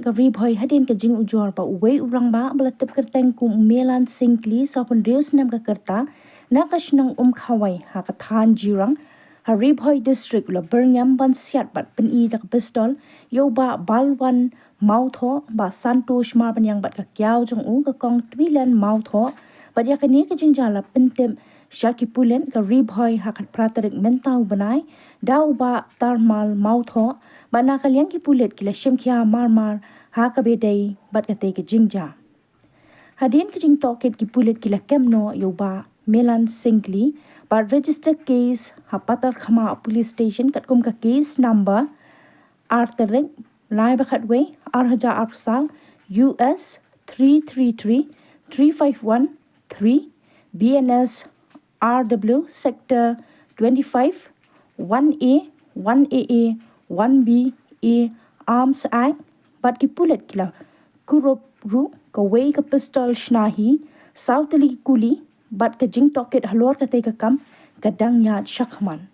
ka ribhoi hadin ka jing ujor pa uwei urang ba balatip kerteng ku melan singkli sa pun reus nam ka kerta na ka shnang khawai ha ka than Jirang ha ribhoi district la Byrngem ban siat bat pen I dak pistol yo ba balwan mau tho ba santosh mar ban yang bat ka kyau jong u ka kong twilan mau tho ba ya ka ni ka jing jala pentem Shaki pulen ka ribhoi hakat pratarik mentau banai dau ba tarmal mautho bana kalyang ki pulet kila shemkhia marmar ha ka bedai bat ka te ka jingja hadin ka jing toket ki pulet kila kemno yo ba melan singli ba register case ha patar khama police station kat kum ka case number arterek lai ba khatwe arhaja apsal US 333 351 3 BNS RW Sector 25 1A 1AA 1B A Arms Act bat ki pulet kila kurup ru ka wei ka pistol shnahi sautali kuli bat ka jing toket halor ka te ka kam kadang yat shakman